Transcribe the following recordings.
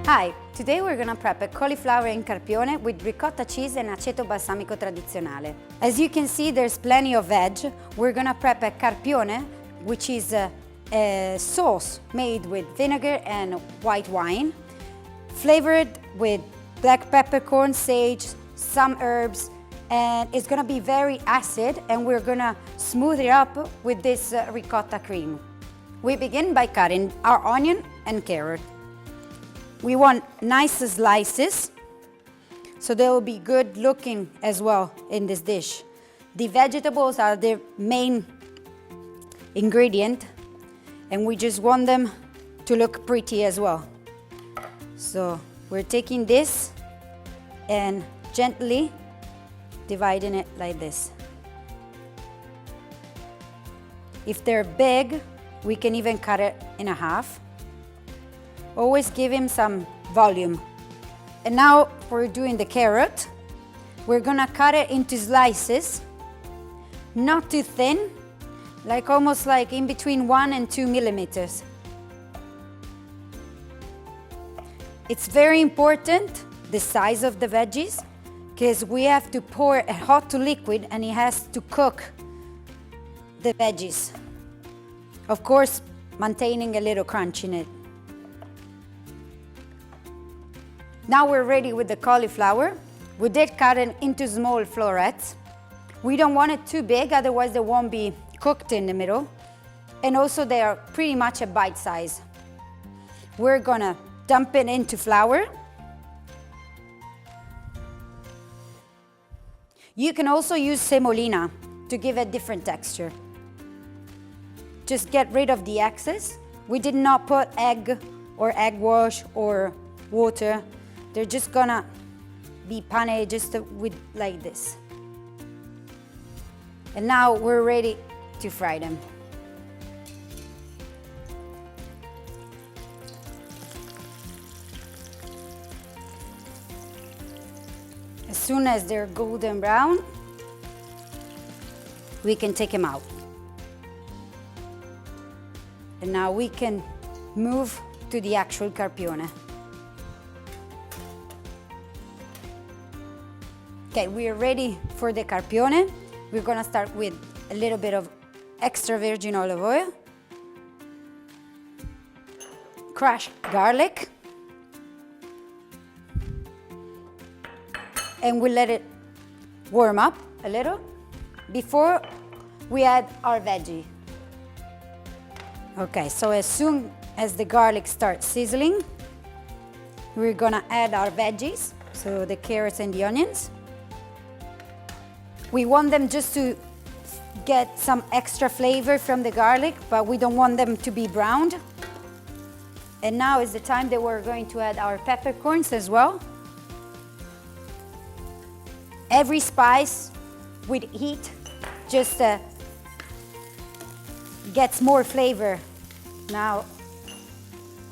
Hi, today we're gonna prep a cauliflower and carpione with ricotta cheese and aceto balsamico tradizionale. As you can see, there's plenty of veg. We're gonna prep a carpione, which is a sauce made with vinegar and white wine, flavored with black peppercorn, sage, some herbs, and it's gonna be very acid, and we're gonna smooth it up with this ricotta cream. We begin by cutting our onion and carrot. We want nice slices, so they will be good looking as well in this dish. The vegetables are the main ingredient, and we just want them to look pretty as well. So we're taking this and gently dividing it like this. If they're big, we can even cut it in half. Always give him some volume. And now we're doing the carrot. We're gonna cut it into slices, not too thin, like almost like in between 1 and 2 millimeters. It's very important, the size of the veggies, because we have to pour a hot to liquid and it has to cook the veggies. Of course, maintaining a little crunch in it. Now we're ready with the cauliflower. We did cut it into small florets. We don't want it too big, otherwise they won't be cooked in the middle. And also they are pretty much a bite size. We're gonna dump it into flour. You can also use semolina to give a different texture. Just get rid of the excess. We did not put egg or egg wash or water. They're just gonna be pane just with like this. And now we're ready to fry them. As soon as they're golden brown, we can take them out. And now we can move to the actual carpione. Okay, we are ready for the carpione. We're gonna start with a little bit of extra virgin olive oil, crushed garlic, and we let it warm up a little before we add our veggie. Okay, so as soon as the garlic starts sizzling, we're gonna add our veggies, so the carrots and the onions. We want them just to get some extra flavor from the garlic, but we don't want them to be browned. And now is the time that we're going to add our peppercorns as well. Every spice with heat just gets more flavor. Now,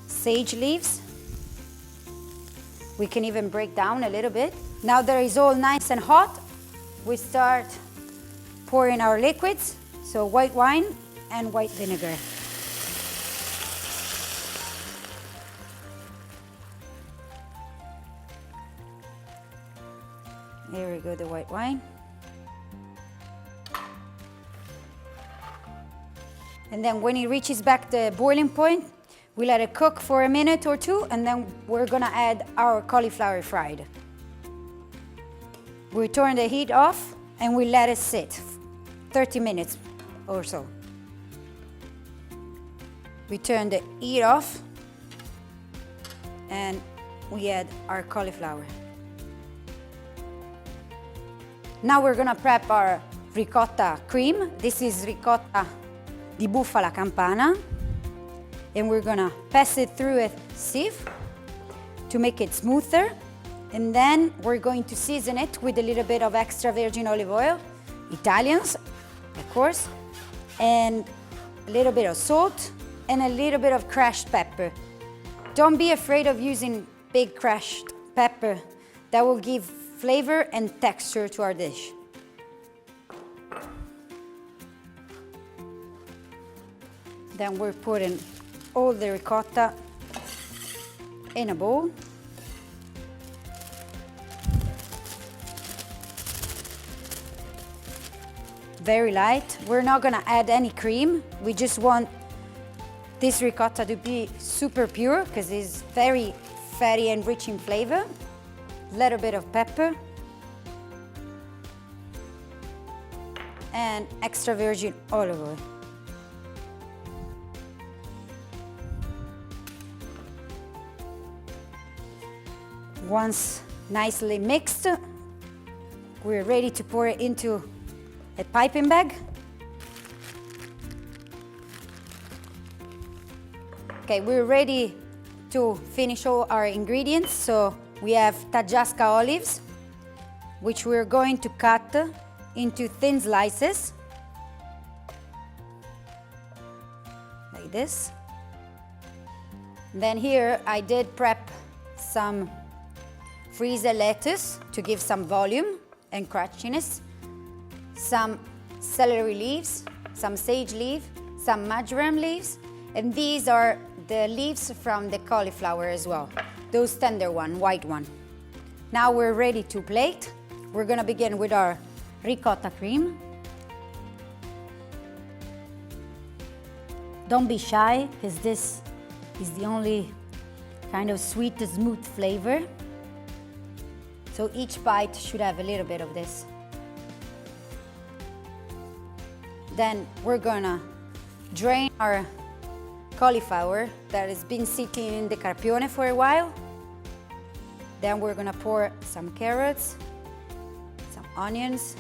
sage leaves. We can even break down a little bit. Now that it's all nice and hot, we start pouring our liquids, so white wine and white vinegar. Here we go, the white wine. And then when it reaches back the boiling point, we let it cook for a minute or two, and then we're gonna add our cauliflower fried. We turn the heat off and we let it sit 30 minutes or so. We turn the heat off and we add our cauliflower. Now we're gonna prep our ricotta cream. This is ricotta di bufala campana, and we're gonna pass it through a sieve to make it smoother. And then we're going to season it with a little bit of extra virgin olive oil, Italians, of course, and a little bit of salt and a little bit of crushed pepper. Don't be afraid of using big crushed pepper. That will give flavor and texture to our dish. Then we're putting all the ricotta in a bowl. Very light. We're not gonna add any cream. We just want this ricotta to be super pure because it's very fatty and rich in flavor. A little bit of pepper. And extra virgin olive oil. Once nicely mixed, we're ready to pour it into a piping bag. Okay, we're ready to finish all our ingredients. So we have Taggiasca olives, which we're going to cut into thin slices, like this. Then here I did prep some freezer lettuce to give some volume and crunchiness, some celery leaves, some sage leaf, some marjoram leaves, and these are the leaves from the cauliflower as well, those tender one, white one. Now we're ready to plate. We're gonna begin with our ricotta cream. Don't be shy, because this is the only kind of sweet, smooth flavor. So each bite should have a little bit of this. Then we're gonna drain our cauliflower that has been sitting in the Carpione for a while. Then we're gonna pour some carrots, some onions,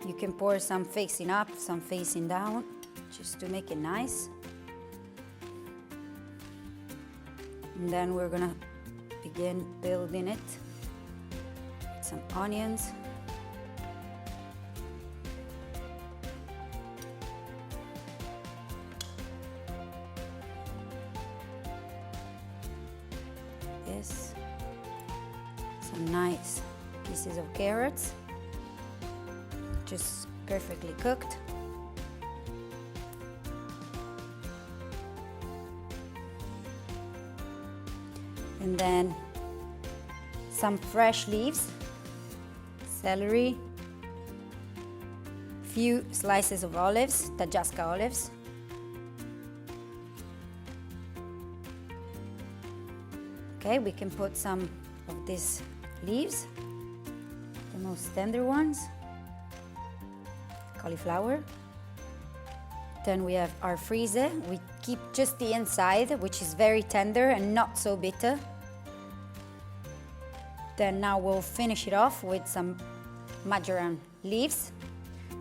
you can pour some facing up, some facing down, just to make it nice. And then we're gonna begin building it. Some onions. This. Some nice pieces of carrots. Just perfectly cooked. And then some fresh leaves, celery, few slices of olives, Taggiasca olives. Okay, we can put some of these leaves, the most tender ones, cauliflower. Then we have our freezer. We keep just the inside, which is very tender and not so bitter. Then now we'll finish it off with some marjoram leaves.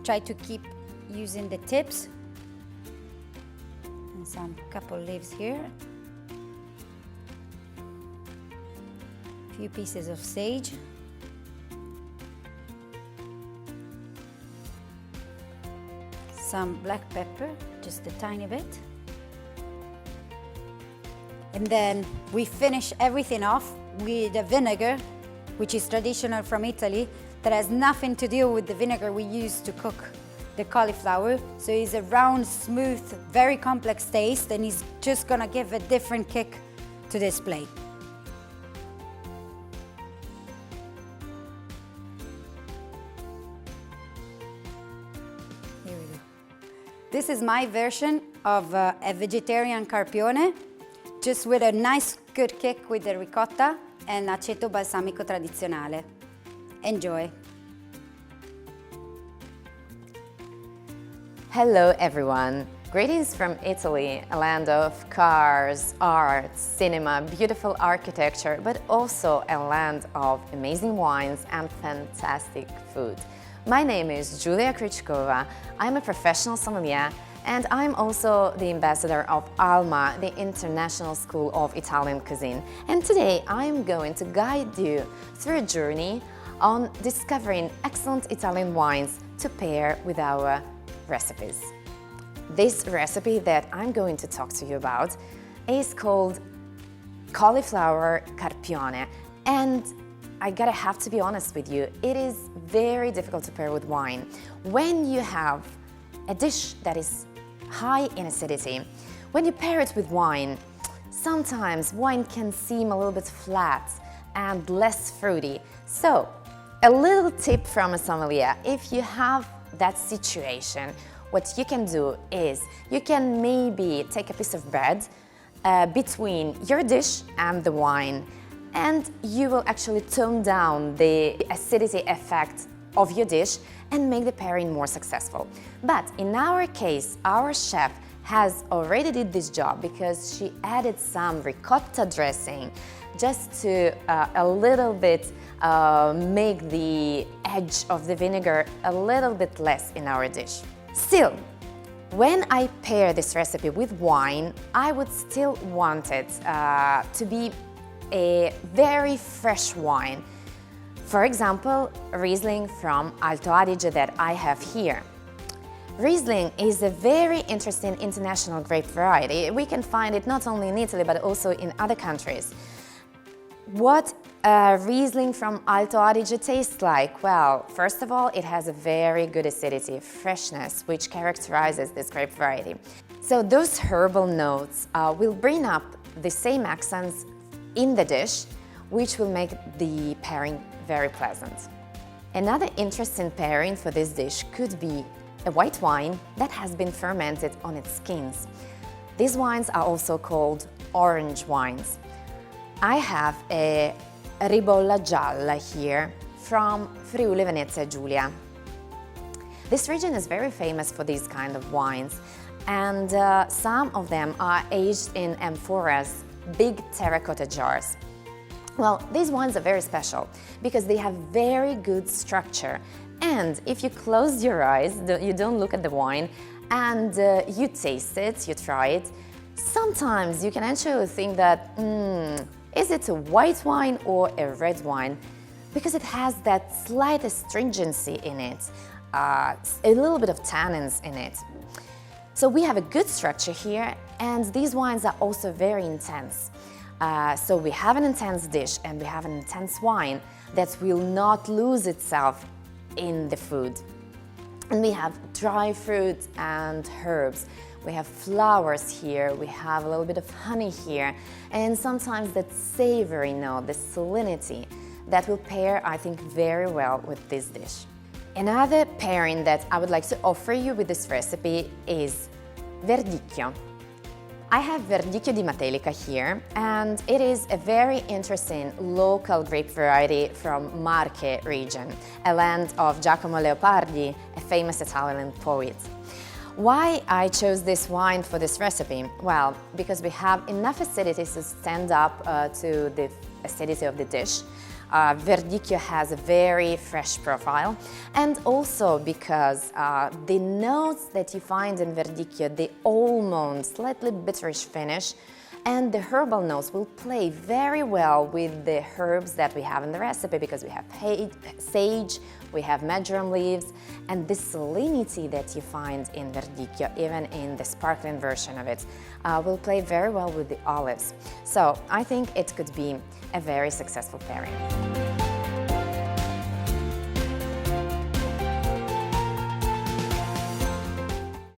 Try to keep using the tips. And some couple leaves here. A few pieces of sage. Some black pepper, just a tiny bit. And then we finish everything off with a vinegar, which is traditional from Italy, that has nothing to do with the vinegar we use to cook the cauliflower. So it's a round, smooth, very complex taste, and it's just gonna give a different kick to this plate. Here we go. This is my version of a vegetarian carpione, just with a nice good kick with the ricotta and aceto balsamico tradizionale. Enjoy! Hello everyone! Greetings from Italy, a land of cars, art, cinema, beautiful architecture, but also a land of amazing wines and fantastic food. My name is Julia Krichkova. I'm a professional sommelier, and I'm also the ambassador of ALMA, the International School of Italian Cuisine. And today I'm going to guide you through a journey on discovering excellent Italian wines to pair with our recipes. This recipe that I'm going to talk to you about is called Cauliflower Carpione, and I have to be honest with you, it is very difficult to pair with wine. When you have a dish that is high in acidity. When you pair it with wine, sometimes wine can seem a little bit flat and less fruity. So, a little tip from a sommelier: if you have that situation, what you can do is you can maybe take a piece of bread between your dish and the wine, and you will actually tone down the acidity effect of your dish and make the pairing more successful. But in our case, our chef has already did this job because she added some ricotta dressing just to a little bit make the edge of the vinegar a little bit less in our dish. Still, when I pair this recipe with wine, I would still want it to be a very fresh wine. For example, Riesling from Alto Adige that I have here. Riesling is a very interesting international grape variety. We can find it not only in Italy but also in other countries. What Riesling from Alto Adige tastes like? Well, first of all, it has a very good acidity, freshness, which characterizes this grape variety. So those herbal notes will bring up the same accents in the dish, which will make the pairing very pleasant. Another interesting pairing for this dish could be a white wine that has been fermented on its skins. These wines are also called orange wines. I have a Ribolla Gialla here from Friuli Venezia Giulia. This region is very famous for these kind of wines, and some of them are aged in amphoras, big terracotta jars. Well, these wines are very special because they have very good structure, and if you close your eyes, you don't look at the wine, and you taste it, you try it, sometimes you can actually think that, is it a white wine or a red wine? Because it has that slight astringency in it, a little bit of tannins in it. So we have a good structure here, and these wines are also very intense. So we have an intense dish and we have an intense wine that will not lose itself in the food. And we have dry fruit and herbs. We have flowers here, we have a little bit of honey here, and sometimes that savory note, the salinity, that will pair, I think, very well with this dish. Another pairing that I would like to offer you with this recipe is Verdicchio. I have Verdicchio di Matelica here, and it is a very interesting local grape variety from Marche region, a land of Giacomo Leopardi, a famous Italian poet. Why I chose this wine for this recipe? Well, because we have enough acidity to stand up to the acidity of the dish. Verdicchio has a very fresh profile, and also because the notes that you find in Verdicchio, the almond, slightly bitterish finish, and the herbal notes will play very well with the herbs that we have in the recipe, because we have sage, we have marjoram leaves, and this salinity that you find in Verdicchio, even in the sparkling version of it, will play very well with the olives. So I think it could be a very successful pairing.